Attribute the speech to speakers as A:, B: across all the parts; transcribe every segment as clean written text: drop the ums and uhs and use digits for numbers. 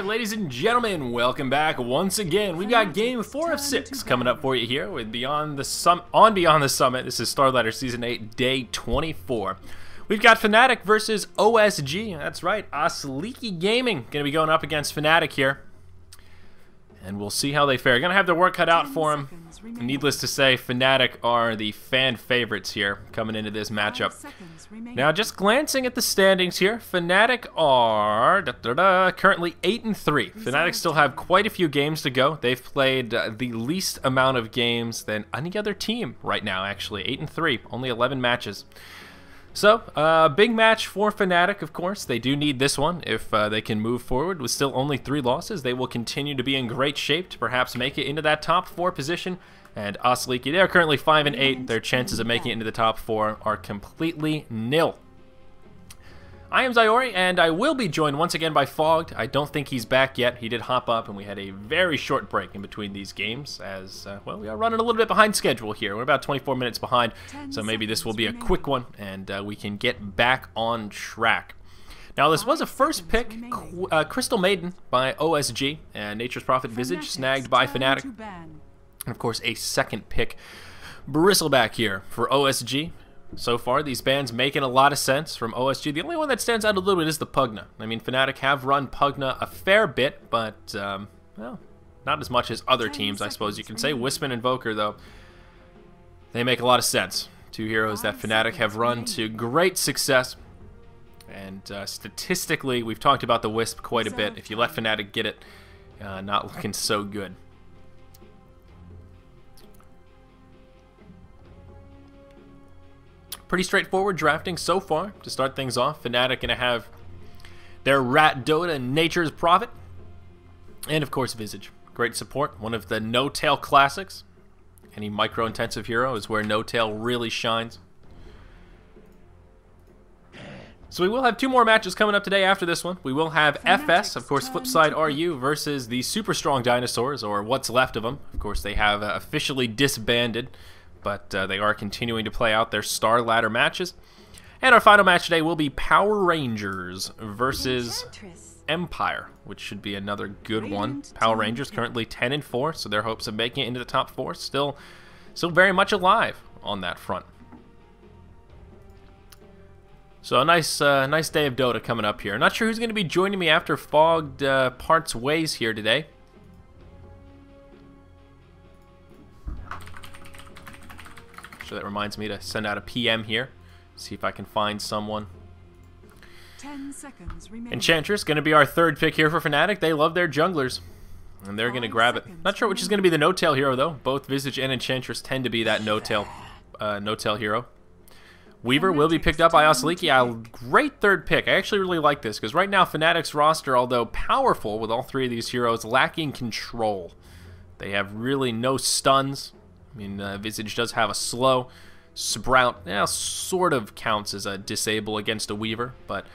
A: ladies and gentlemen, welcome back once again. We've got game 4 of 6 coming up for you here with Beyond the Summit. This is Starladder Season 8, Day 24. We've got Fnatic versus OSG. That's right, OSG Gaming going to be going up against Fnatic here. And we'll see how they fare. Going to have their work cut out for them. Needless to say, Fnatic are the fan favorites here coming into this matchup. Now, just glancing at the standings here, Fnatic are currently 8-3. Fnatic still have quite a few games to go. They've played the least amount of games than any other team right now, actually. 8-3, only 11 matches. So, big match for Fnatic, of course. They do need this one. If they can move forward with still only 3 losses, they will continue to be in great shape to perhaps make it into that top 4 position. And OSG, they're currently 5-8. Their chances of making it into the top 4 are completely nil. I am Zyori, and I will be joined once again by Fogged. I don't think he's back yet. He did hop up, and we had a very short break in between these games as, well, we are running a little bit behind schedule here. We're about 24 minutes behind, so maybe this will be a quick one, and we can get back on track. Now, this was a first pick, Crystal Maiden by OSG, and Nature's Prophet Visage snagged by Fnatic. And, of course, a second pick, Bristleback here for OSG. So far, these bans making a lot of sense from OSG. The only one that stands out a little bit is the Pugna. I mean, Fnatic have run Pugna a fair bit, but, well, not as much as other teams, I suppose you can say. Wisman and Invoker, though, they make a lot of sense. 2 heroes that Fnatic have run to great success. And statistically, we've talked about the Wisp quite a bit. If you let Fnatic get it, not looking so good. Pretty straightforward drafting so far to start things off. Fnatic going to have their Rat Dota, Nature's Prophet, and of course Visage. Great support, one of the no-tail classics. Any micro-intensive hero is where no-tail really shines. So we will have 2 more matches coming up today after this one. We will have FS, of course, Flipside RU versus the super strong dinosaurs, or what's left of them. Of course, they have officially disbanded, but they are continuing to play out their Starladder matches. And our final match today will be Power Rangers versus Empire, which should be another good one. Power Rangers currently 10-4, so their hopes of making it into the top 4 still very much alive on that front. So a nice day of Dota coming up here. Not sure who's going to be joining me after Fogged parts ways here today. So that reminds me to send out a PM here. See if I can find someone.
B: 10 seconds remaining.
A: Enchantress going to be our 3rd pick here for Fnatic. They love their junglers, and they're going to grab it. Not sure which is going to be the no-tail hero though. Both Visage and Enchantress tend to be that no-tail hero. Weaver will be picked up by OSG. A great 3rd pick. I actually really like this because right now Fnatic's roster, although powerful with all 3 of these heroes, lacking control. They have really no stuns. I mean, Visage does have a slow. Sprout, sort of counts as a disable against a Weaver, but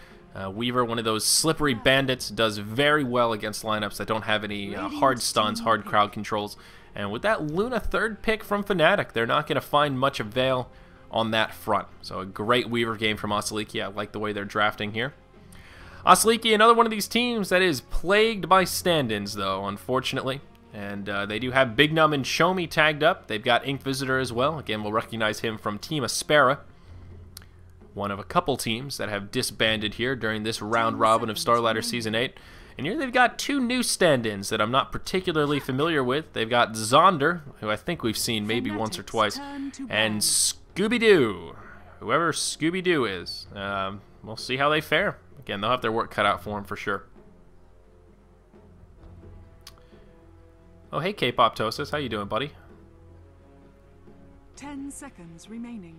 A: Weaver, one of those slippery bandits, does very well against lineups that don't have any hard stuns, hard crowd controls. And with that Luna 3rd pick from Fnatic, they're not going to find much avail on that front. So a great Weaver game from OSG. I like the way they're drafting here. OSG, another one of these teams that is plagued by stand-ins, though, unfortunately. And they do have Big Num and Shomi tagged up. They've got Ink Visitor as well. Again, we'll recognize him from Team Aspera. One of a couple teams that have disbanded here during this round robin of Starladder Season 8. And here they've got 2 new stand-ins that I'm not particularly familiar with. They've got Zonder, who I think we've seen maybe once or twice, and Scooby-Doo. Whoever Scooby-Doo is. We'll see how they fare. Again, they'll have their work cut out for them for sure. Oh, hey, K-Poptosis. How you doing, buddy?
B: 10 seconds remaining.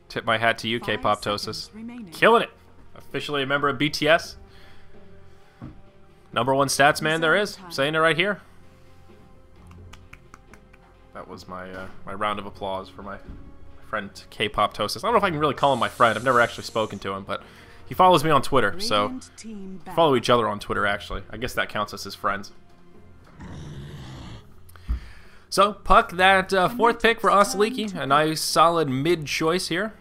A: Tip my hat to you, K-Poptosis. Killing it. Officially a member of BTS. #1 stats man there is. I'm saying it right here. That was my my round of applause for my friend K-Poptosis. I don't know if I can really call him my friend. I've never actually spoken to him, but he follows me on Twitter, so follow each other on Twitter, actually. I guess that counts as his friends. So, Puck, that 4th pick for OSG. A nice, solid mid choice here.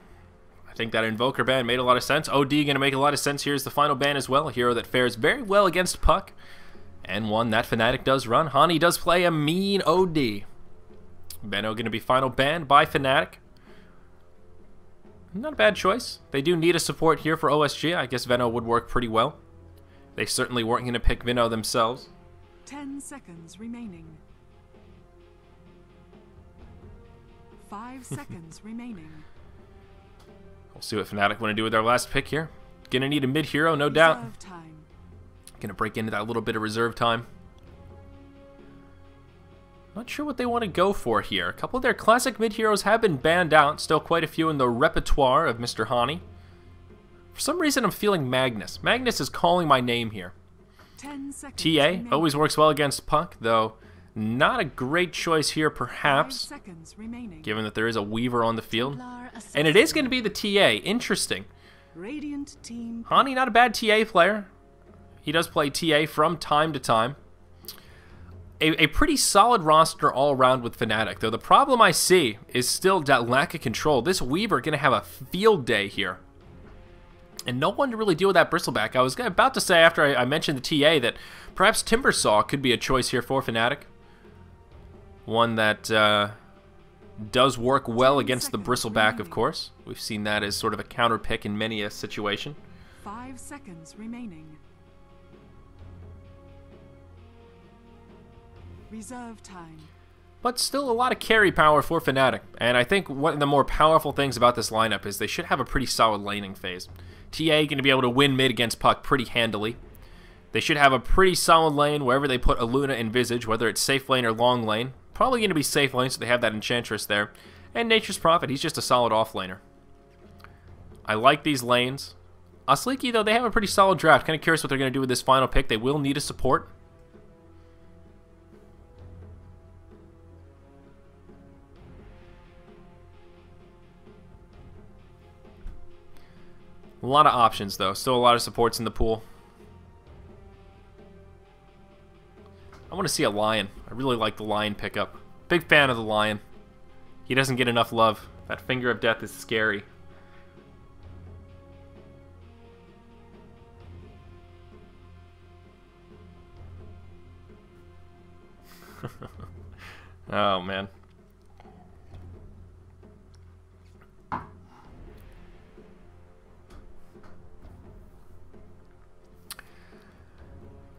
A: think that Invoker ban made a lot of sense. OD going to make a lot of sense here as the final ban as well. A hero that fares very well against Puck. And one that Fnatic does run. Hani does play a mean OD. Benno going to be final banned by Fnatic. Not a bad choice. They do need a support here for OSG. I guess Venno would work pretty well. They certainly weren't going to pick Venno themselves.
B: 10 seconds remaining. 5 seconds remaining.
A: We'll see what Fnatic want to do with their last pick here. Going to need a mid hero, no doubt.
B: Reserve time.
A: Going to break into that little bit of reserve time. Not sure what they want to go for here. A couple of their classic mid heroes have been banned out. Still quite a few in the repertoire of Mr. Hani. For some reason, I'm feeling Magnus. Magnus is calling my name here.
B: 10 seconds
A: TA
B: remaining.
A: always works well against Puck, though not a great choice here,
B: 5
A: perhaps,
B: seconds remaining.
A: given that there is a Weaver on the field.
B: Templar
A: And it is going to be the TA. Interesting.
B: Radiant team.
A: Hani, not a bad TA player. He does play TA from time to time. A pretty solid roster all around with Fnatic, though the problem I see is still that lack of control. This Weaver going to have a field day here. And no one to really deal with that Bristleback. I was about to say after I mentioned the TA that perhaps Timbersaw could be a choice here for Fnatic. One that does work well against the Bristleback, of course. We've seen that as sort of a counter pick in many a situation.
B: 5 seconds remaining. Reserve time.
A: But still a lot of carry power for Fnatic. And I think one of the more powerful things about this lineup is they should have a pretty solid laning phase. TA going to be able to win mid against Puck pretty handily. They should have a pretty solid lane wherever they put a Luna and Visage, whether it's safe lane or long lane. Probably going to be safe lane, so they have that Enchantress there. And Nature's Prophet, he's just a solid offlaner. I like these lanes. Asliki, though, they have a pretty solid draft. Kind of curious what they're going to do with this final pick. They will need a support. A lot of options, though. Still a lot of supports in the pool. I want to see a Lion. I really like the Lion pickup. Big fan of the Lion. He doesn't get enough love. That Finger of Death is scary. Oh, man.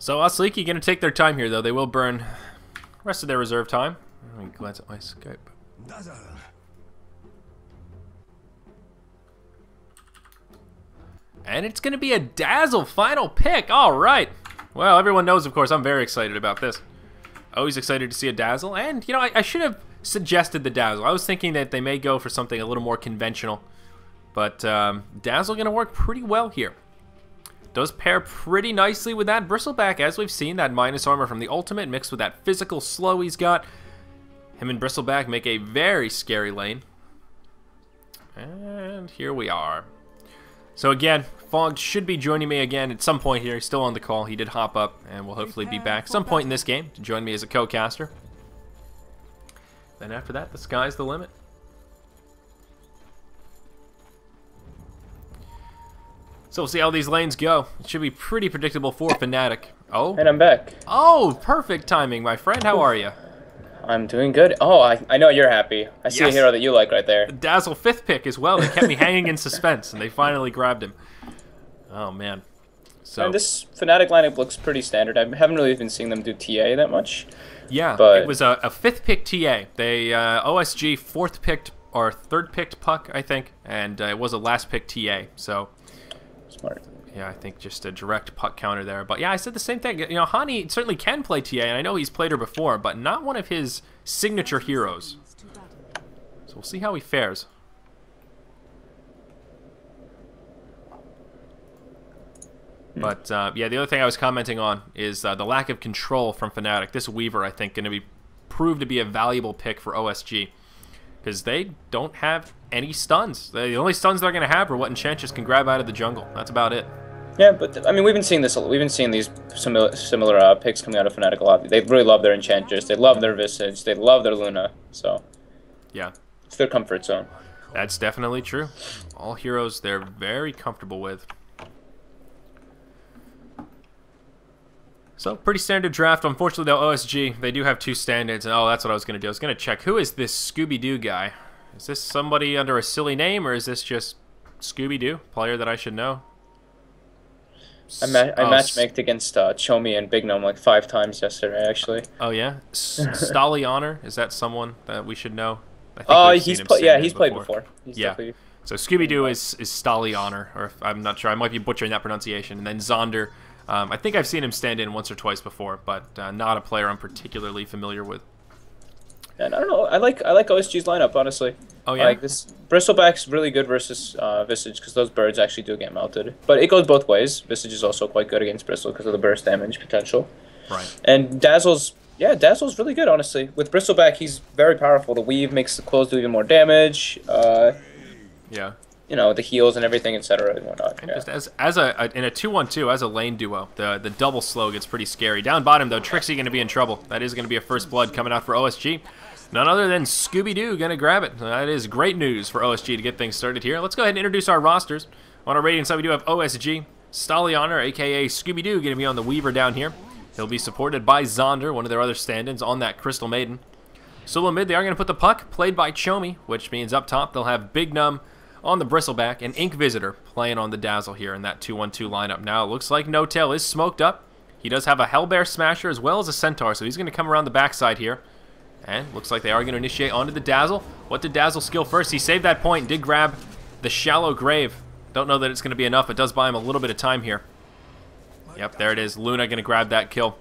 A: So Asliki going to take their time here, though. They will burn the rest of their reserve time. Let me glance at my Skype. And it's going to be a Dazzle final pick. All right. Well, everyone knows, of course, I'm very excited about this. Always excited to see a Dazzle. And, you know, I should have suggested the Dazzle. I was thinking that they may go for something a little more conventional. But Dazzle going to work pretty well here. Does pair pretty nicely with that Bristleback, as we've seen. That minus armor from the ultimate mixed with that physical slow he's got. Him and Bristleback make a very scary lane. And here we are. So again, Fog should be joining me again at some point here. He's still on the call. He did hop up and will hopefully be back some point in this game to join me as a co-caster. Then after that, the sky's the limit. So we'll see how these lanes go. It should be pretty predictable for Fnatic. Oh.
C: And I'm back.
A: Oh, perfect timing, my friend. How are you?
C: I'm doing good. Oh, I know you're happy. I see a hero that you like right there.
A: The Dazzle 5th pick as well. They kept me hanging in suspense, and they finally grabbed him. Oh, man. So
C: And this Fnatic lineup looks pretty standard. I haven't really been seeing them do TA that much.
A: yeah,
C: but
A: it was a 5th pick TA. They OSG 4th picked or 3rd picked Puck, I think, and it was a last pick TA. So
C: Smart.
A: yeah, I think just a direct Puck counter there. But yeah, I said the same thing. You know, Hani certainly can play TA, and I know he's played her before, but not one of his signature heroes. So we'll see how he fares. But yeah, the other thing I was commenting on is the lack of control from Fnatic. This Weaver, I think, going to be proved to be a valuable pick for OSG. Because they don't have any stuns. The only stuns they're going to have are what Enchantress can grab out of the jungle. That's about it.
C: Yeah, but I mean, we've been seeing this. We've been seeing these similar picks coming out of Fnatic a lot. They really love their Enchantress. They love their Visage. They love their Luna. So
A: Yeah.
C: it's their comfort zone.
A: That's definitely true. All heroes they're very comfortable with. So, pretty standard draft. Unfortunately, though, OSG, they do have 2 standards. And, oh, that's what I was going to do. I was going to check. Who is this Scooby-Doo guy? Is this somebody under a silly name, or is this just Scooby-Doo, player that I should know?
C: I matchmaked against Chomi and Big Gnome like 5 times yesterday, actually.
A: Oh, yeah? Starladder, is that someone that we should know?
C: He's played before.
A: Yeah. So Scooby-Doo is Starladder, or I'm not sure. I might be butchering that pronunciation. And then Zonder, I think I've seen him stand in once or twice before, but not a player I'm particularly familiar with.
C: And I don't know. I like OSG's lineup, honestly.
A: Oh yeah.
C: Like this Bristleback's really good versus Visage because those birds actually do get melted. But it goes both ways. Visage is also quite good against Bristle because of the burst damage potential.
A: Right.
C: And Dazzle's really good, honestly. With Bristleback, he's very powerful. The weave makes the clothes do even more damage.
A: Yeah.
C: You know, the heals and everything, etc. and whatnot.
A: And just as in a 2-1-2 as a lane duo, the double slow gets pretty scary. Down bottom though, Trixie going to be in trouble. That is going to be a first blood coming out for OSG. None other than Scooby-Doo going to grab it. That is great news for OSG to get things started here. Let's go ahead and introduce our rosters. On our rating side, we do have OSG, Starladder, a.k.a. Scooby-Doo, going to be on the Weaver down here. He'll be supported by Zonder, one of their other stand-ins, on that Crystal Maiden. Solo mid, they are going to put the puck, played by Chomi, which means up top they'll have Big Num on the Bristleback and Ink Visitor playing on the Dazzle here in that 2-1-2 lineup. Now, it looks like No Tail is smoked up. He does have a Hellbear Smasher as well as a Centaur, so he's going to come around the backside here. And looks like they are going to initiate onto the Dazzle. What did Dazzle skill first? He saved that point, did grab the Shallow Grave. Don't know that it's going to be enough. It does buy him a little bit of time here. Yep, there it is. Luna going to grab that kill.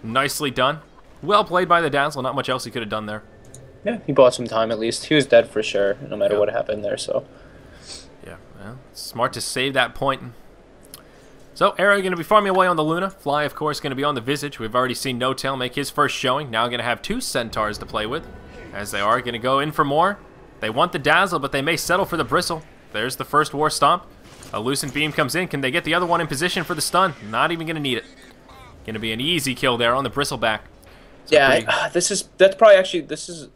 A: Nicely done. Well played by the Dazzle. Not much else he could have done there.
C: Yeah, he bought some time at least. He was dead for sure, no matter what happened there, so.
A: Yeah, well, smart to save that point. So, Arrow going to be farming away on the Luna. Fly, of course, going to be on the Visage. We've already seen No Tail make his first showing. Now going to have 2 Centaurs to play with, as they are going to go in for more. They want the Dazzle, but they may settle for the Bristle. There's the first War Stomp. A Lucent Beam comes in. Can they get the other one in position for the stun? Not even going to need it. Going to be an easy kill there on the Bristleback. So
C: yeah, this is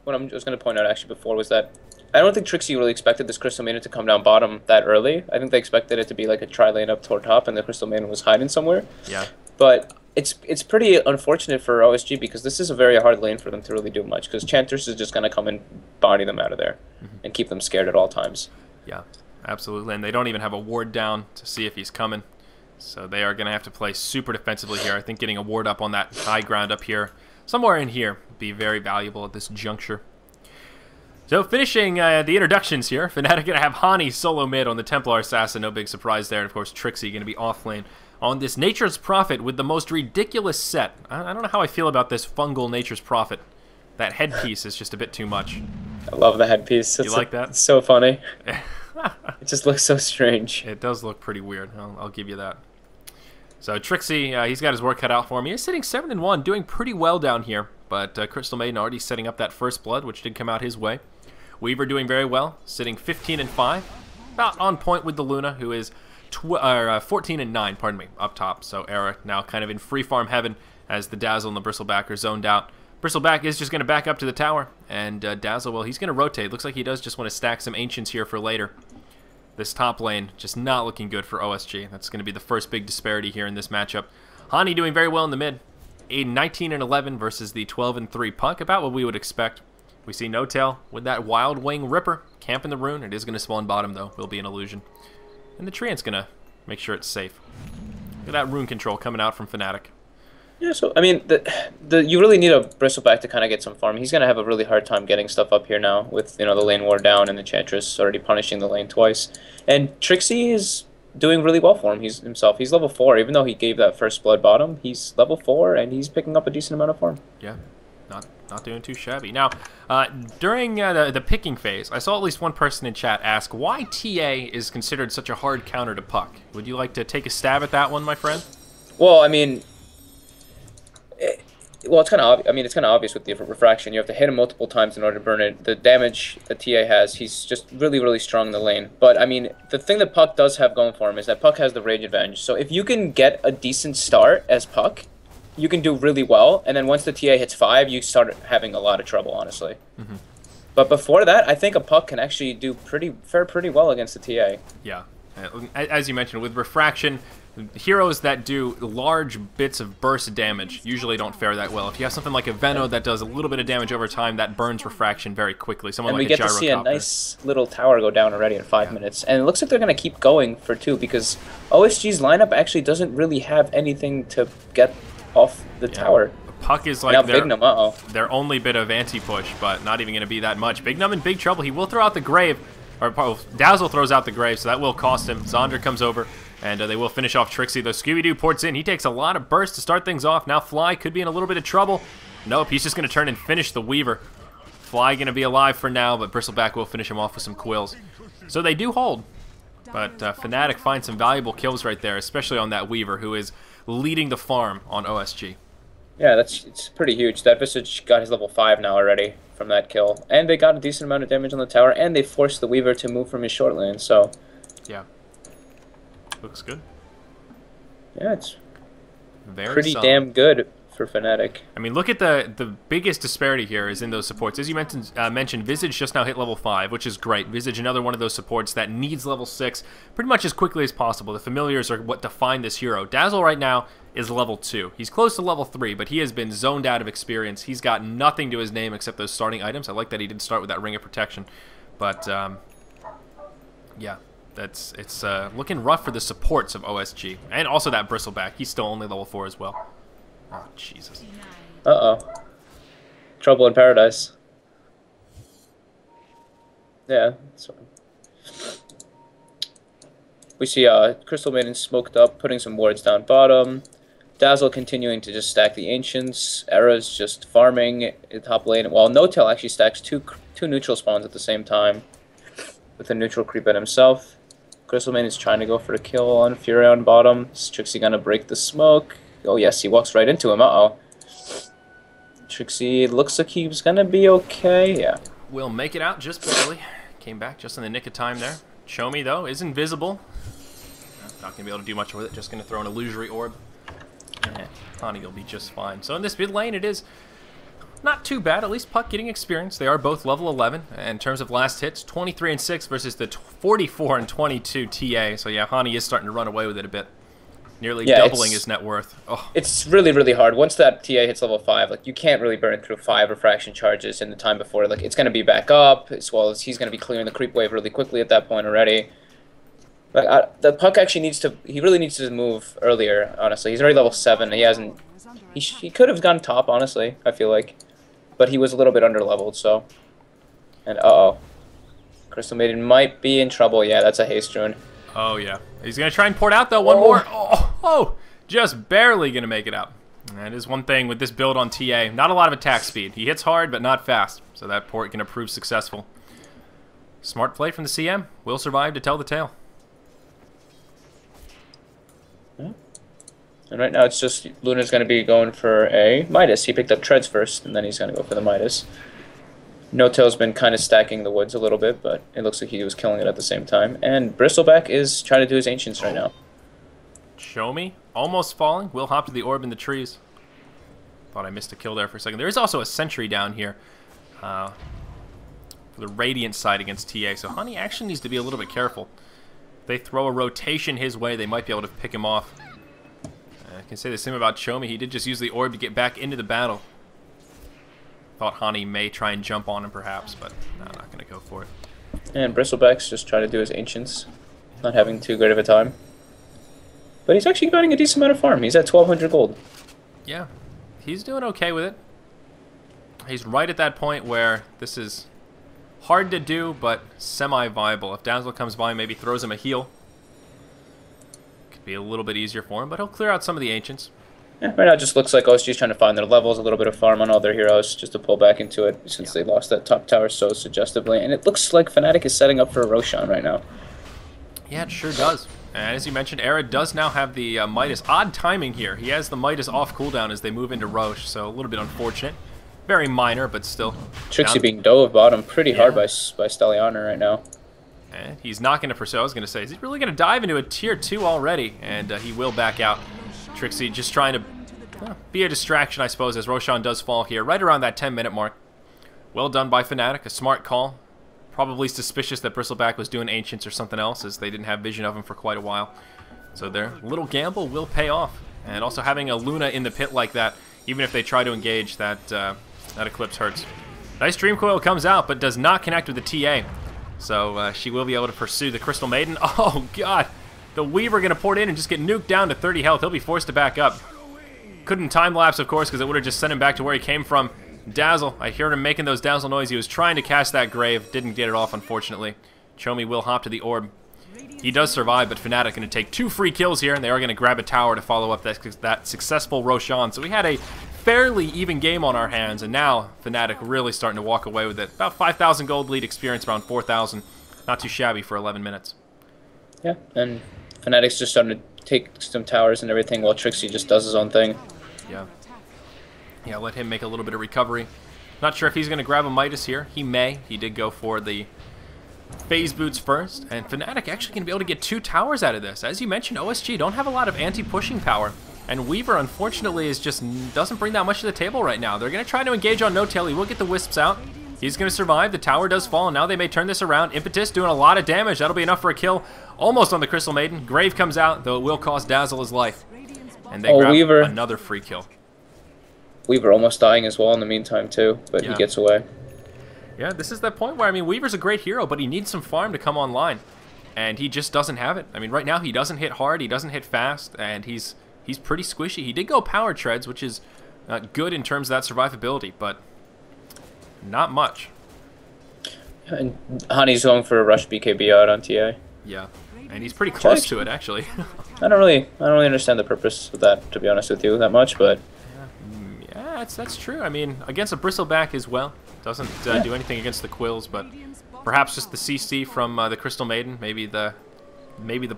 C: what I was going to point out actually before, was that I don't think Trixie really expected this Crystal Maiden to come down bottom that early. I think they expected it to be like a tri-lane up toward top, and the Crystal Maiden was hiding somewhere.
A: Yeah.
C: But it's pretty unfortunate for OSG because this is a very hard lane for them to really do much, because Chantress is just going to come and body them out of there and keep them scared at all times.
A: Yeah, absolutely. And they don't even have a ward down to see if he's coming. So they are going to have to play super defensively here. I think getting a ward up on that high ground up here, somewhere in here, would be very valuable at this juncture. So finishing the introductions here, Fnatic going to have Hani solo mid on the Templar Assassin, no big surprise there. And of course Trixie going to be off lane on this Nature's Prophet with the most ridiculous set. I don't know how I feel about this fungal Nature's Prophet. That headpiece is just a bit too much.
C: I love the headpiece.
A: You like that?
C: It's so funny. It just looks so strange.
A: It does look pretty weird. I'll give you that. So Trixie, he's got his work cut out for him. He's sitting 7-1, doing pretty well down here. But Crystal Maiden already setting up that first blood, which did come out his way. Weaver doing very well, sitting 15-5, about on point with the Luna, who is 14-9, pardon me, up top. So Era now kind of in free farm heaven as the Dazzle and the Bristleback are zoned out. Bristleback is just going to back up to the tower, and Dazzle, well, he's going to rotate. Looks like he does just want to stack some Ancients here for later. This top lane just not looking good for OSG. That's going to be the first big disparity here in this matchup. Hani doing very well in the mid, a 19-11 versus the 12-3 Puck, about what we would expect. We see No Tail with that Wild Wing Ripper camping the rune. It is going to spawn bottom, though. Will be an illusion. And the Treant's going to make sure it's safe. Look at that rune control coming out from Fnatic.
C: Yeah, so, I mean, you really need a Bristleback to kind of get some farm. He's going to have a really hard time getting stuff up here now with, you know, the lane war down and the Chantress already punishing the lane twice. And Trixie is doing really well for him himself. He's level 4, even though he gave that first blood bottom. He's level 4, and he's picking up a decent amount of farm.
A: Yeah. Not doing too shabby. Now, during the picking phase, I saw at least one person in chat ask why TA is considered such a hard counter to Puck. Would you like to take a stab at that one, my friend?
C: Well, I mean, it's kind of obvious with the refraction. You have to hit him multiple times in order to burn it. The damage that TA has, he's just really, really strong in the lane. But I mean, the thing that Puck does have going for him is that Puck has the rage advantage. So if you can get a decent start as Puck, you can do really well, and then once the TA hits 5, you start having a lot of trouble, honestly. But before that, I think a puck can actually fare pretty well against the TA.
A: Yeah. As you mentioned, with refraction, heroes that do large bits of burst damage usually don't fare that well. If you have something like a Veno that does a little bit of damage over time, that burns refraction very quickly. Someone
C: And
A: like
C: we get to see a nice little tower go down already in 5 minutes. And it looks like they're going to keep going for 2 because OSG's lineup actually doesn't really have anything to get off the tower.
A: Puck is like their only bit of anti-push, but not even going to be that much. Big Num in big trouble. He will throw out the Grave. Or Dazzle throws out the Grave, so that will cost him. Zonder comes over, and they will finish off Trixie. Though Scooby-Doo ports in. He takes a lot of burst to start things off. Now Fly could be in a little bit of trouble. Nope, he's just going to turn and finish the Weaver. Fly going to be alive for now, but Bristleback will finish him off with some quills. So they do hold. But Fnatic finds some valuable kills right there, especially on that Weaver, who is leading the farm on OSG.
C: Yeah, it's pretty huge. That Visage got his level 5 now already from that kill. And they got a decent amount of damage on the tower, and they forced the Weaver to move from his short lane, so...
A: Yeah. Looks good.
C: Yeah, it's
A: very
C: pretty
A: solid.
C: Damn good for Fnatic.
A: I mean, look at the biggest disparity here is in those supports. As you mentioned, Visage just now hit level 5, which is great. Visage, another one of those supports that needs level 6 pretty much as quickly as possible. The familiars are what define this hero. Dazzle right now is level 2. He's close to level 3, but he has been zoned out of experience. He's got nothing to his name except those starting items. I like that he didn't start with that Ring of Protection. But, yeah, it's looking rough for the supports of OSG. And also that Bristleback. He's still only level 4 as well. Oh, Jesus.
C: Uh-oh. Trouble in paradise. Yeah, that's fine. We see Crystal Maiden smoked up, putting some wards down bottom. Dazzle continuing to just stack the Ancients. Era's just farming in top lane, while No-Tail actually stacks two neutral spawns at the same time, with a neutral creep at himself. Crystal Maiden is trying to go for the kill on Fury on bottom. Is Trixie gonna break the smoke? Oh yes, he walks right into him. Uh-oh. Trixie looks like he's gonna be okay. Yeah.
A: Will make it out just barely. Came back just in the nick of time there. Chomi, though, is invisible. Not gonna be able to do much with it. Just gonna throw an illusory orb. Hani will be just fine. So in this mid lane, it is not too bad. At least Puck getting experience. They are both level 11. In terms of last hits, 23 and 6 versus the 44 and 22 TA. So yeah, Hani is starting to run away with it a bit. Nearly doubling his net worth. Oh.
C: It's really, really hard. Once that TA hits level 5, like you can't really burn through 5 refraction charges in the time before. Like it's going to be back up, as well as he's going to be clearing the creep wave really quickly at that point already. Like the Puck actually he really needs to move earlier, honestly. He's already level 7. He hasn't... He could have gone top, honestly, I feel like. But he was a little bit under-leveled, so... And uh-oh. Crystal Maiden might be in trouble. Yeah, that's a haste rune.
A: Oh, yeah. He's going to try and port out, though. One more. Oh, just barely going to make it out. That is one thing with this build on TA. Not a lot of attack speed. He hits hard, but not fast. So that port going to prove successful. Smart play from the CM. Will survive to tell the tale.
C: And right now it's just Luna's going to be going for a Midas. He picked up Treads first, and then he's going to go for the Midas. No-Tail's been kind of stacking the woods a little bit, but it looks like he was killing it at the same time. And Bristleback is trying to do his Ancients right now.
A: Show me. Almost falling. Will hop to the orb in the trees. Thought I missed a kill there for a second. There is also a sentry down here for the Radiant side against TA. So Honey actually needs to be a little bit careful. If they throw a rotation his way, they might be able to pick him off. I can say the same about Chomi. He did just use the orb to get back into the battle. Thought Hani may try and jump on him perhaps, but no, not going to go for it.
C: And Bristleback's just trying to do his Ancients, not having too great of a time. But he's actually getting a decent amount of farm. He's at 1,200 gold.
A: Yeah, he's doing okay with it. He's right at that point where this is hard to do, but semi-viable. If Dazzle comes by and maybe throws him a heal, could be a little bit easier for him, but he'll clear out some of the Ancients.
C: Yeah, right now it just looks like OSG's trying to find their levels, a little bit of farm on all their heroes, just to pull back into it, since they lost that top tower so suggestively. And it looks like Fnatic is setting up for a Roshan right now.
A: Yeah, it sure does. And as you mentioned, Era does now have the Midas. Odd timing here. He has the Midas off cooldown as they move into Roche, so a little bit unfortunate. Very minor, but still.
C: Trixie being dove bottom pretty hard by Stelliana right now.
A: And he's not going to pursue. I was going to say, is he really going to dive into a tier 2 already? And he will back out. Trixie just trying to be a distraction, I suppose, as Roshan does fall here, right around that 10-minute mark. Well done by Fnatic. A smart call. Probably suspicious that Bristleback was doing Ancients or something else, as they didn't have vision of him for quite a while. So their little gamble will pay off. And also having a Luna in the pit like that, even if they try to engage, that Eclipse hurts. Nice Dream Coil comes out, but does not connect with the TA. So she will be able to pursue the Crystal Maiden. Oh, God. The Weaver going to port in and just get nuked down to 30 health. He'll be forced to back up. Couldn't time-lapse, of course, because it would have just sent him back to where he came from. Dazzle. I heard him making those Dazzle noise. He was trying to cast that Grave. Didn't get it off, unfortunately. Chomi will hop to the orb. He does survive, but Fnatic going to take 2 free kills here, and they are going to grab a tower to follow up that successful Roshan. So we had a fairly even game on our hands, and now Fnatic really starting to walk away with it. About 5,000 gold lead, experience around 4,000. Not too shabby for 11 minutes.
C: Yeah, and Fnatic's just starting to take some towers and everything while Trixie just does his own thing.
A: Yeah. Yeah, let him make a little bit of recovery. Not sure if he's going to grab a Midas here. He may. He did go for the phase boots first, and Fnatic actually going to be able to get 2 towers out of this. As you mentioned, OSG don't have a lot of anti-pushing power, and Weaver, unfortunately, doesn't bring that much to the table right now. They're going to try to engage on No-Tail. He will get the Wisps out. He's going to survive. The tower does fall, and now they may turn this around. Impetus doing a lot of damage. That'll be enough for a kill. Almost on the Crystal Maiden. Grave comes out, though it will cost Dazzle his life. And they grab
C: Weaver.
A: Another free kill.
C: Weaver almost dying as well in the meantime, too, but he gets away.
A: Yeah, this is that point where, I mean, Weaver's a great hero, but he needs some farm to come online. And he just doesn't have it. I mean, right now he doesn't hit hard, he doesn't hit fast, and he's pretty squishy. He did go power treads, which is good in terms of that survivability, but not much.
C: And Honey's going for a rush BKB out on TA.
A: Yeah, and he's pretty close to it, actually.
C: I don't really understand the purpose of that, to be honest with you, that much, but
A: yeah, that's true. I mean, against a Bristleback as well. Doesn't do anything against the Quills, but perhaps just the CC from the Crystal Maiden, maybe the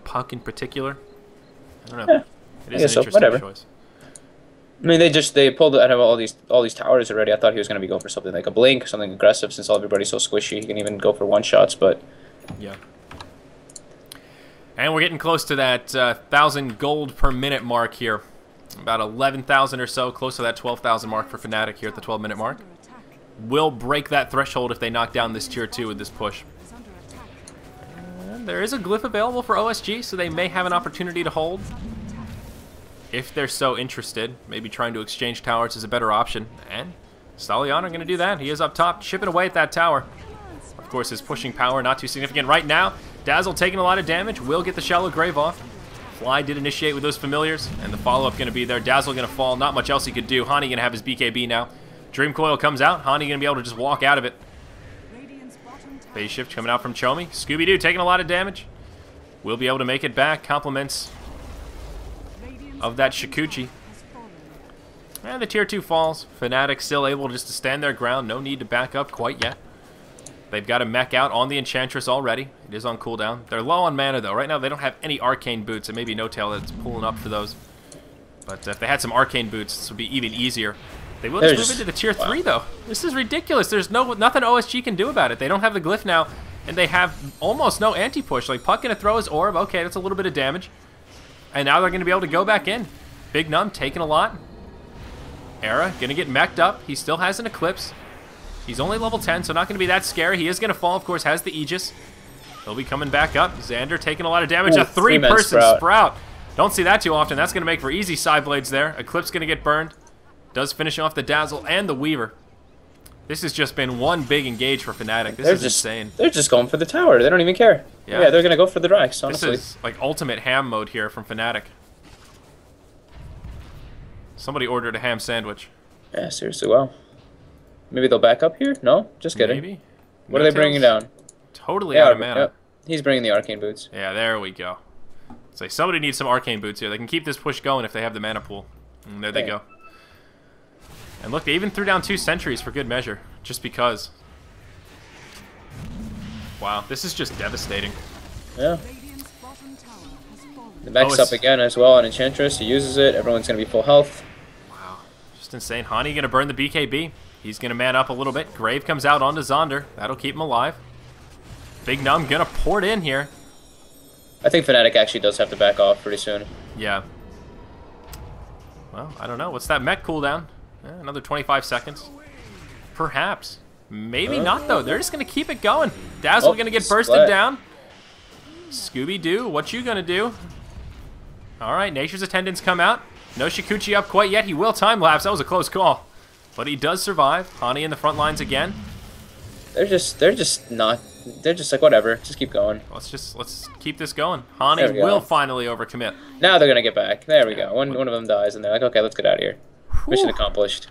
A: Puck in particular. I don't know.
C: Yeah,
A: it is an interesting choice.
C: I mean, they pulled out of all these towers already. I thought he was going to be going for something like a blink, something aggressive, since everybody's so squishy. He can even go for one-shots, but
A: yeah. And we're getting close to that 1,000 gold per minute mark here. About 11,000 or so, close to that 12,000 mark for Fnatic here at the 12-minute mark. Will break that threshold if they knock down this tier 2 with this push. And there is a glyph available for OSG, so they may have an opportunity to hold. If they're so interested, maybe trying to exchange towers is a better option. And Starladder going to do that. He is up top, chipping away at that tower. Of course, his pushing power not too significant right now. Dazzle taking a lot of damage, will get the shallow grave off. Fly did initiate with those familiars, and the follow-up going to be there. Dazzle going to fall, not much else he could do. Hani going to have his BKB now. Dream Coil comes out. Hani going to be able to just walk out of it. Phase shift coming out from Chomi. Scooby-Doo taking a lot of damage. Will be able to make it back. Compliments of that Shikuchi. And the tier 2 falls. Fnatic still able just to stand their ground. No need to back up quite yet. They've got a mech out on the Enchantress already. It is on cooldown. They're low on mana, though. Right now, they don't have any Arcane Boots, and maybe No-Tail that's pulling up for those. But if they had some Arcane Boots, this would be even easier. They will just move into the tier 3, though. This is ridiculous. There's nothing OSG can do about it. They don't have the glyph now, and they have almost no anti-push. Like, Puck going to throw his orb. Okay, that's a little bit of damage. And now they're going to be able to go back in. Big Num taking a lot. Era going to get mech'd up. He still has an Eclipse. He's only level 10, so not going to be that scary. He is going to fall, of course, has the Aegis. He'll be coming back up. Xander taking a lot of damage.
C: Ooh,
A: a 3-person Sprout. Don't see that too often. That's going to make for easy side blades there. Eclipse going to get burned. Does finish off the Dazzle and the Weaver. This has just been one big engage for Fnatic. This is insane.
C: They're just going for the tower. They don't even care. Yeah, they're going to go for the Drax, honestly.
A: This is like ultimate ham mode here from Fnatic. Somebody ordered a ham sandwich.
C: Yeah, seriously, wow. Maybe they'll back up here? No? Just kidding.
A: Maybe.
C: What are they bringing down?
A: Totally out of mana.
C: Yep. He's bringing the Arcane Boots.
A: Yeah, there we go. So somebody needs some Arcane Boots here. They can keep this push going if they have the mana pool. And there they go. And look, they even threw down 2 sentries for good measure. Just because. Wow, this is just devastating.
C: Yeah. The mech's up again as well on Enchantress. He uses it. Everyone's going to be full health.
A: Wow. Just insane. Hani going to burn the BKB. He's going to man up a little bit. Grave comes out onto Xander. That'll keep him alive. Big Num going to port in here.
C: I think Fnatic actually does have to back off pretty soon.
A: Yeah. Well, I don't know. What's that mech cooldown? Another 25 seconds. Perhaps. Maybe not, though. They're just going to keep it going. Dazzle going to get bursted
C: split.
A: down. Scooby-Doo, what you going to do? All right, Nature's Attendants come out. No Shikuchi up quite yet. He will time-lapse. That was a close call. But he does survive. Hani in the front lines again.
C: They're just like, whatever. Just keep going.
A: Let's keep this going. Hani will finally overcommit.
C: Now they're going to get back. There we go. One of them dies, and they're like, okay, let's get out of here. Mission accomplished.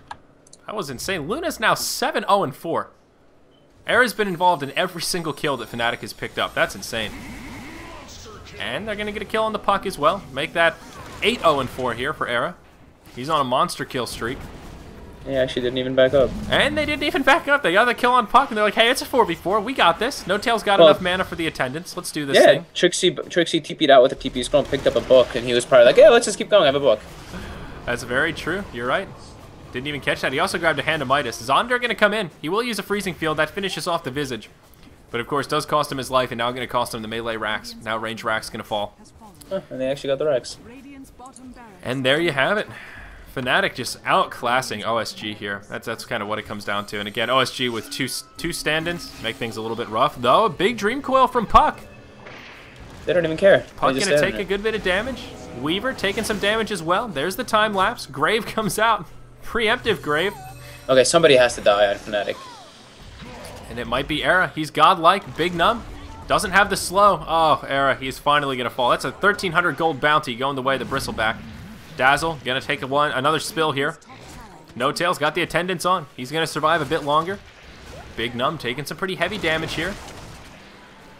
A: That was insane. Luna's now 7-0-4. Era's been involved in every single kill that Fnatic has picked up. That's insane. And they're going to get a kill on the puck as well. Make that 8-0-4 here for Era. He's on a monster kill streak.
C: Yeah, she didn't even back up.
A: And they didn't even back up. They got the kill on puck, and they're like, hey, it's a 4v4. We got this. No Tail's got enough mana for the attendance. Let's do this thing.
C: Trixie TP'd out with a TP scroll and picked up a book, and he was probably like, yeah, let's just keep going. I have a book.
A: That's very true. You're right. Didn't even catch that. He also grabbed a Hand of Midas. Zonder going to come in. He will use a Freezing Field. That finishes off the Visage. But, of course, does cost him his life, and now going to cost him the melee racks. Now range racks going to fall.
C: And they actually got the racks.
A: And there you have it. Fnatic just outclassing OSG here. That's kind of what it comes down to. And again, OSG with two stand-ins make things a little bit rough. Though, a big Dream Coil from Puck.
C: They don't even care.
A: Puck going to take a good bit of damage. Weaver taking some damage as well. There's the time lapse. Grave comes out. Preemptive Grave.
C: Okay, somebody has to die on Fnatic.
A: And it might be Era. He's godlike. Big Numb. Doesn't have the slow. Oh, Era. He's finally going to fall. That's a 1,300 gold bounty going the way of the Bristleback. Dazzle going to take another spill here. No Tail's got the attendance on. He's going to survive a bit longer. Big Numb taking some pretty heavy damage here.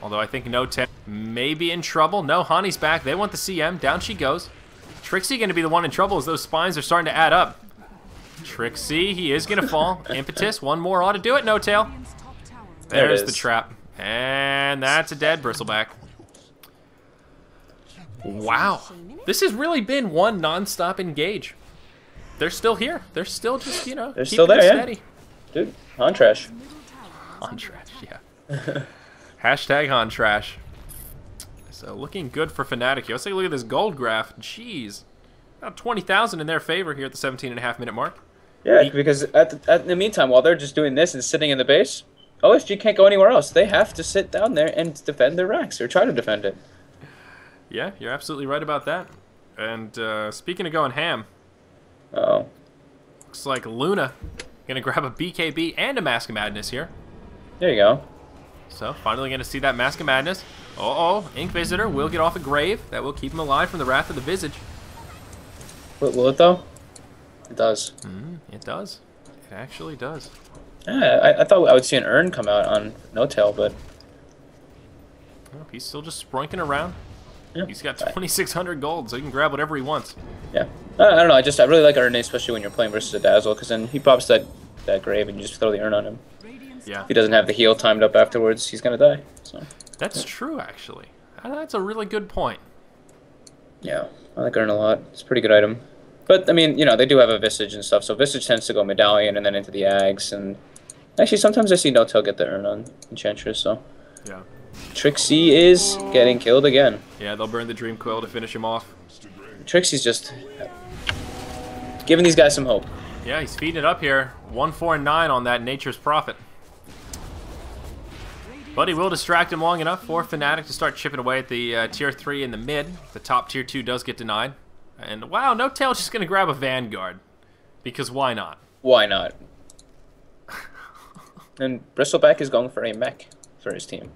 A: Although I think No Tail may be in trouble. No, Hani's back. They want the CM. Down she goes. Trixie going to be the one in trouble as those spines are starting to add up. Trixie, he is going to fall. Impetus, one more ought to do it, No Tail. There's the trap. And that's a dead Bristleback. Wow. This has really been one non-stop engage. They're still here. They're still just, you know,
C: they're still there,
A: steady.
C: Yeah. Dude, Han trash.
A: Han trash, yeah. Hashtag Han trash. So looking good for Fnatic here. Let's take a look at this gold graph. Jeez. About 20,000 in their favor here at the 17.5-minute mark.
C: Yeah, because in the meantime, while they're just doing this and sitting in the base, OSG can't go anywhere else. They have to sit down there and defend their racks, or try to defend it.
A: Yeah, you're absolutely right about that. And speaking of going ham,
C: Uh-oh.
A: Looks like Luna gonna grab a BKB and a Mask of Madness here.
C: There you go.
A: So finally gonna see that Mask of Madness. Uh-oh, Ink Visitor will get off a grave. That will keep him alive from the Wrath of the Visage.
C: Will it though? It does.
A: It does. It actually does.
C: Yeah, I thought I would see an urn come out on No Tail, but
A: Well, he's still just sprinking around.
C: yeah.
A: He's got 2,600 gold, so he can grab whatever he wants.
C: Yeah. I don't know. I really like Urn, especially when you're playing versus a Dazzle, because then he pops that grave and you just throw the Urn on him.
A: Yeah.
C: If he doesn't have the heal timed up afterwards, he's gonna die. So.
A: That's true, actually. That's a really good point.
C: Yeah, I like Urn a lot. It's a pretty good item. But, I mean, you know, they do have a Visage and stuff, so Visage tends to go Medallion and then into the Ags, and actually sometimes I see No Tail get the Urn on Enchantress, so.
A: Yeah.
C: Trixie is getting killed again.
A: Yeah, they'll burn the Dream Coil to finish him off.
C: Trixie's just giving these guys some hope.
A: Yeah, he's feeding it up here. 1, 4, and 9 on that Nature's Prophet. But he will distract him long enough for Fnatic to start chipping away at the tier 3 in the mid. The top tier 2 does get denied. And wow, No Tail's just going to grab a Vanguard. Because why not?
C: Why not? And Bristleback is going for a mech for his team.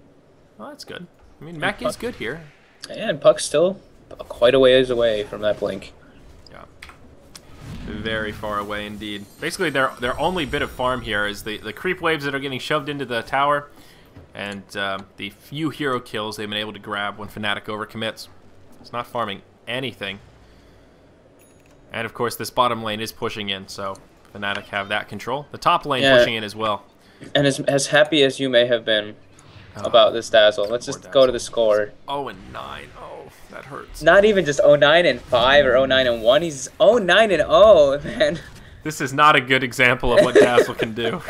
A: Well, that's good. I mean, Mech is good here.
C: And Puck's still quite a ways away from that blink.
A: Yeah. Very far away indeed. Basically, their only bit of farm here is the creep waves that are getting shoved into the tower. And the few hero kills they've been able to grab when Fnatic overcommits. It's not farming anything. And of course, this bottom lane is pushing in, so Fnatic have that control. The top lane pushing in as well.
C: And as happy as you may have been about this Dazzle, let's just go to the score.
A: 0-9. Oh, that hurts.
C: Not even just 0-9-5 or 0-9-1. He's 0-9-0, man.
A: This is not a good example of what Dazzle can do.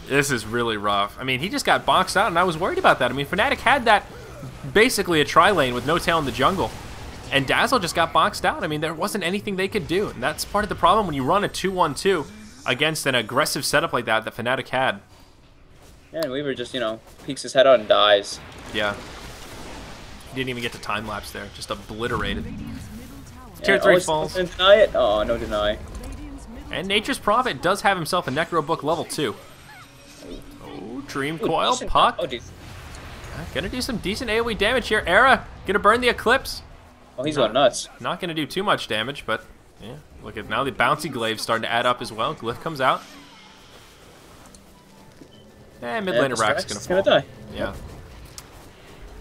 A: This is really rough. I mean, he just got boxed out, and I was worried about that. I mean, Fnatic had that basically a tri-lane with No Tail in the jungle, and Dazzle just got boxed out. I mean, there wasn't anything they could do, and that's part of the problem when you run a 2-1-2. against an aggressive setup like that Fnatic had.
C: Yeah, and Weaver just, you know, peeks his head out and dies.
A: Yeah. He didn't even get to time-lapse there. Just obliterated.
C: Yeah,
A: Tier 3 falls.
C: Deny it? Oh, no deny.
A: And Nature's Prophet does have himself a Necro Book level 2. Oh, Dream Coil, Puck.
C: Oh, dude.
A: Gonna do some decent AoE damage here. Era, gonna burn the Eclipse.
C: Oh, he's going nuts.
A: Not gonna do too much damage, but yeah. Look at now the bouncy glaive's starting to add up as well. Glyph comes out. And mid laner Rack's gonna fall.
C: Die.
A: Yeah.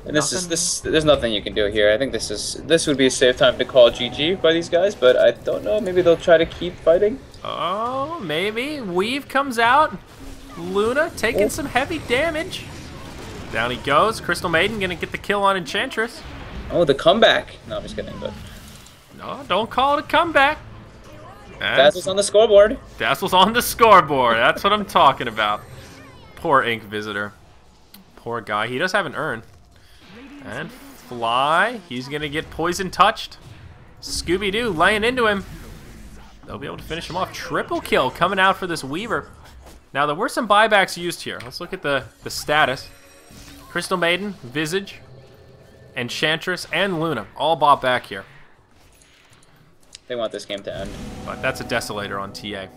C: And there's nothing you can do here. I think this would be a safe time to call GG by these guys, but I don't know. Maybe they'll try to keep fighting.
A: Oh, maybe. Weave comes out. Luna taking some heavy damage. Down he goes. Crystal Maiden gonna get the kill on Enchantress.
C: Oh, the comeback. No, I'm just kidding, but
A: No, don't call it a comeback.
C: Dazzle's on the scoreboard.
A: Dazzle's on the scoreboard. That's what I'm talking about. Poor Ink Visitor. Poor guy. He does have an urn. And Fly. He's going to get poison touched. Scooby-Doo laying into him. They'll be able to finish him off. Triple kill coming out for this Weaver. Now, there were some buybacks used here. Let's look at the status. Crystal Maiden, Visage, Enchantress, and Luna all bought back here.
C: They want this game to end.
A: But that's a Desolator on TA.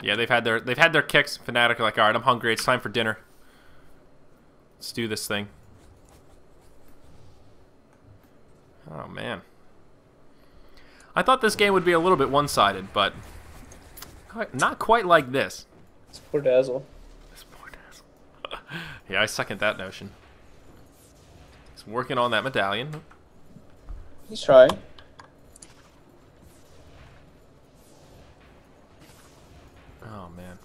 A: Yeah, they've had their kicks. Fnatic are like, all right, I'm hungry. It's time for dinner. Let's do this thing. Oh man, I thought this game would be a little bit one-sided, but not quite like this.
C: It's poor Dazzle.
A: It's poor Dazzle. Yeah, I second that notion. He's working on that medallion.
C: He's trying.
A: Oh man.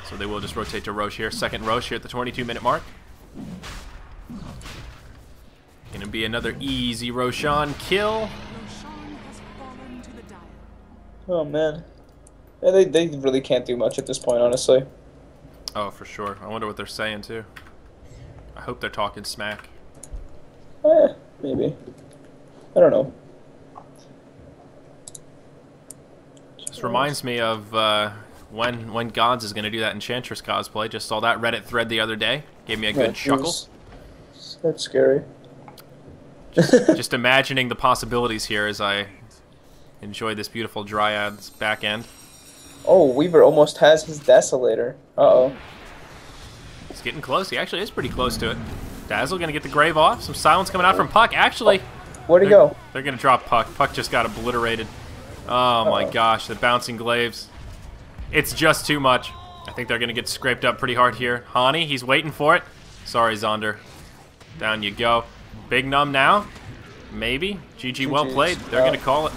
A: So they will just rotate to Roche here. Second Roche here at the 22-minute mark. Gonna be another easy Roshan kill.
C: Oh man. Yeah, they really can't do much at this point, honestly.
A: Oh, for sure. I wonder what they're saying too. I hope they're talking smack.
C: Maybe. I don't know.
A: Just reminds me of when Gods is gonna do that Enchantress cosplay. Just saw that Reddit thread the other day. Gave me a good chuckle.
C: That's scary.
A: Just imagining the possibilities here as I enjoy this beautiful Dryad's back end.
C: Oh, Weaver almost has his Desolator. Uh-oh.
A: He's getting close. He actually is pretty close to it. Dazzle gonna get the grave off. Some silence coming out from Puck. Actually,
C: where'd he go?
A: They're gonna drop Puck. Puck just got obliterated. Oh my gosh, the bouncing glaives. It's just too much. I think they're gonna get scraped up pretty hard here. Hani, he's waiting for it. Sorry, Zonder. Down you go. Big Numb now. Maybe. GG, well played. They're going to call it.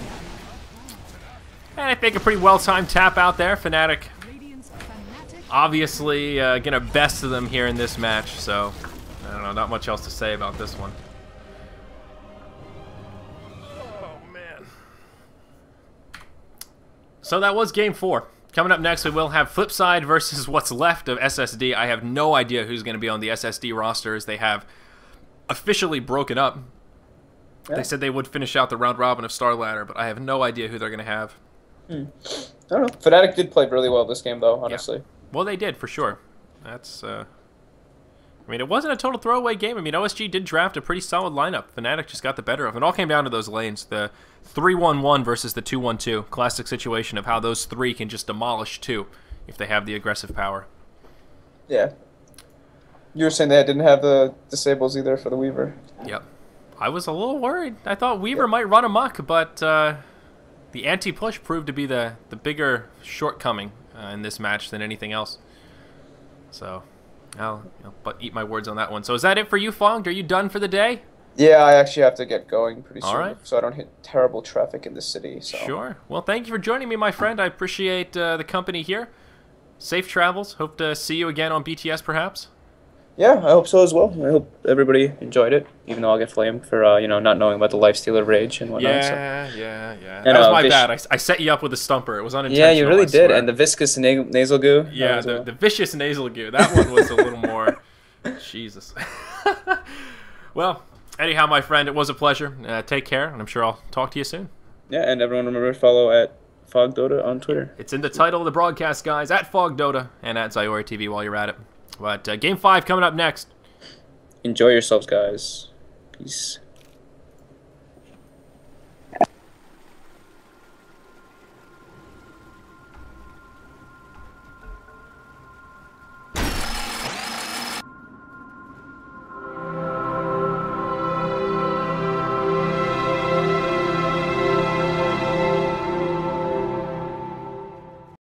A: And I think a pretty well-timed tap out there. Fnatic obviously going to best them here in this match. So, I don't know. Not much else to say about this one. Oh, man. So that was Game 4. Coming up next, we will have Flipside versus what's left of SSD. I have no idea who's going to be on the SSD roster as they have officially broken up. Yeah. They said they would finish out the round robin of Starladder, but I have no idea who they're going to have.
C: I don't know. Fnatic did play really well this game, though, honestly.
A: Yeah. Well, they did, for sure. That's, I mean, it wasn't a total throwaway game. I mean, OSG did draft a pretty solid lineup. Fnatic just got the better of it. It all came down to those lanes. The 3-1-1 versus the 2-1-2. Classic situation of how those three can just demolish two if they have the aggressive power. Yeah.
C: You were saying they didn't have the disables either for the Weaver.
A: Yep. I was a little worried. I thought Weaver might run amok, but the anti-push proved to be the bigger shortcoming in this match than anything else. So, I'll eat my words on that one. So is that it for you, Fonged? Are you done for the day?
C: Yeah, I actually have to get going pretty soon,
A: all right,
C: so I don't hit terrible traffic in the city. So.
A: Sure. Well, thank you for joining me, my friend. I appreciate the company here. Safe travels. Hope to see you again on BTS, perhaps.
C: Yeah, I hope so as well. I hope everybody enjoyed it, even though I'll get flamed for not knowing about the Lifestealer Rage and whatnot.
A: Yeah.
C: And,
A: that was my bad. I set you up with a stumper. It was unintentional.
C: Yeah, you really did. And the viscous nasal goo.
A: Yeah, the vicious nasal goo. That one was a little more... Jesus. Well, anyhow, my friend, it was a pleasure. Take care, and I'm sure I'll talk to you soon.
C: Yeah, and everyone remember to follow at FogDota on Twitter.
A: It's in the title of the broadcast, guys, at FogDota and at Zyori TV while you're at it. But Game 5 coming up next.
C: Enjoy yourselves, guys. Peace.